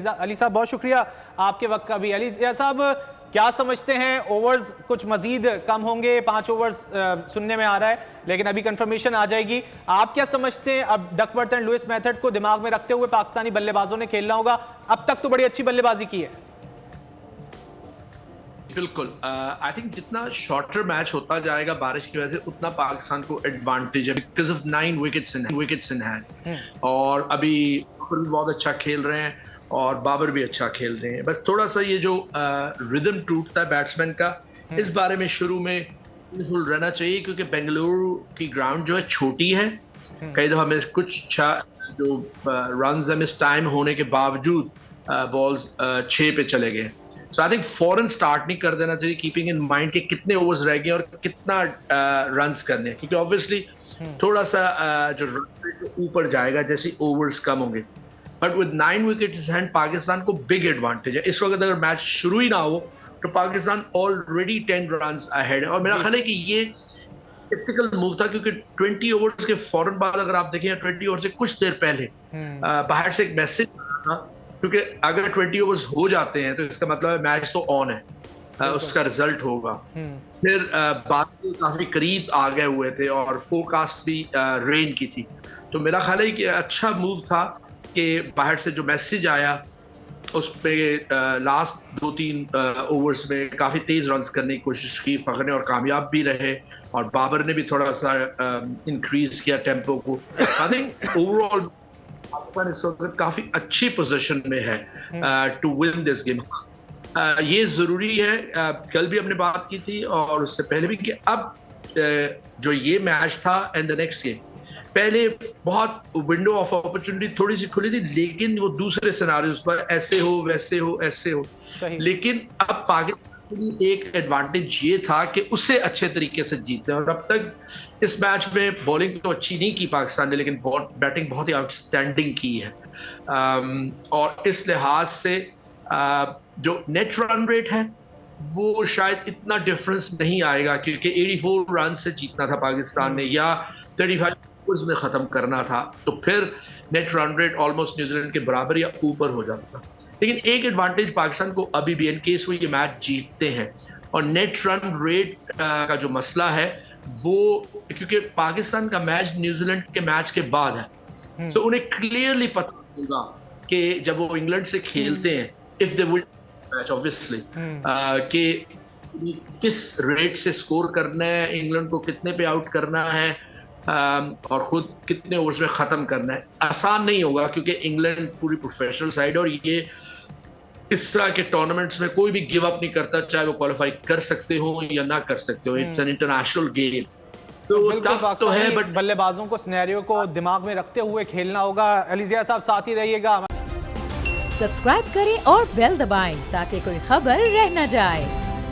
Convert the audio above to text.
अली साहब बहुत शुक्रिया आपके वक्त का भी। अली साहब क्या समझते हैं, ओवर्स कुछ मजीद कम होंगे? 5 ओवर्स सुनने में आ रहा है, लेकिन अभी कंफर्मेशन आ जाएगी। आप क्या समझते हैं, अब डकवर्थ एंड लुइस मेथड को दिमाग में रखते हुए पाकिस्तानी बल्लेबाजों ने खेलना होगा? अब तक तो बड़ी अच्छी बल्लेबाजी की है। बिल्कुल, आई थिंक जितना शॉर्टर मैच होता जाएगा बारिश की वजह से उतना पाकिस्तान को एडवांटेज है, because of 9 wickets in hand. और अभी बहुत अच्छा खेल रहे हैं और बाबर भी अच्छा खेल रहे हैं। बस थोड़ा सा ये जो रिदम टूटता है बैट्समैन का, इस बारे में शुरू में फुल रहना चाहिए, क्योंकि बेंगलुरु की ग्राउंड जो है छोटी है। कई दफा में कुछ जो रन्स मिस टाइम होने के बावजूद बॉल्स 6 पे चले गए। सो आई थिंक फौरन स्टार्ट नहीं कर देना चाहिए, कीपिंग इन माइंड के कितने ओवर्स रह गए और कितना रन्स करने हैं, क्योंकि ऑब्वियसली थोड़ा सा जो रन रेट ऊपर जाएगा जैसे ओवर्स कम होंगे। But with 9 wickets hand Pakistan को बिग एडवांटेज है। इस वक्त अगर मैच शुरू ही ना हो तो पाकिस्तान ऑलरेडी 10 रन्स अहेड है। और मेरा ख्याल है कि ये टिपिकल मूव था, क्योंकि 20 ओवर्स के फौरन बाद अगर आप देखें, 20 ओवर से कुछ देर पहले बाहर से एक मैसेज आया था, क्योंकि अगर 20 ओवर्स हो जाते हैं तो इसका मतलब है मैच तो ऑन है, उसका रिजल्ट होगा। फिर बात काफी करीब आ गए हुए थे और फोरकास्ट भी रेन की थी। तो मेरा ख्याल है कि अच्छा मूव था कि बाहर से जो मैसेज आया उस पे लास्ट 2-3 ओवर्स में काफी तेज रन्स करने की कोशिश की फखर ने, और कामयाब भी रहे। और बाबर ने भी थोड़ा सा इंक्रीज किया टेम्पो को। आई थिंक ओवरऑल पाकिस्तान इस वक्त काफी अच्छी पोजीशन में है टू विन दिस गेम। ये जरूरी है, कल भी हमने बात की थी और उससे पहले भी, कि अब जो ये मैच था एंड द नेक्स्ट गेम, पहले बहुत विंडो ऑफ अपॉर्चुनिटी थोड़ी सी खुली थी, लेकिन वो दूसरे सिनारियोज पर ऐसे हो वैसे हो ऐसे हो। लेकिन अब पाकिस्तान के लिए एक एडवांटेज ये था कि उससे अच्छे तरीके से जीते। और अब तक इस मैच में बॉलिंग तो अच्छी नहीं की पाकिस्तान ने, लेकिन बैटिंग बहुत ही आउटस्टैंडिंग की है। और इस लिहाज से जो नेट रन रेट है वो शायद इतना डिफरेंस नहीं आएगा, क्योंकि 84 रन से जीतना था पाकिस्तान ने या 35 में खत्म करना था, तो फिर net run rate almost New Zealand के बराबर या ऊपर हो जाता था। लेकिन एक एडवांटेज पाकिस्तान को अभी भी, इन केस वो ये मैच जीतते हैं, और नेट रन रेट का जो मसला है वो, क्योंकि पाकिस्तान का मैच न्यूजीलैंड के मैच के बाद है, सो उन्हें क्लियरली पता होगा कि जब वो इंग्लैंड से खेलते हैं, if they will match obviously, कि किस रेट से स्कोर करना है, इंग्लैंड को कितने पे आउट करना है, और खुद कितने ओवर्स में खत्म करना है। आसान नहीं होगा, क्योंकि इंग्लैंड पूरी प्रोफेशनल साइड, और ये इस तरह के टूर्नामेंट्स में कोई भी गिव अप नहीं करता, चाहे वो क्वालिफाई कर सकते हो या ना कर सकते हो। इट्स एन इंटरनेशनल गेम, तो टफ तो है, बट बल्लेबाजों को सिनेरियो को दिमाग में रखते हुए खेलना होगा। अलीज़िया साहब साथ ही रहिएगा। सब्सक्राइब करें और बेल दबाएं ताकि कोई खबर रह न जाए।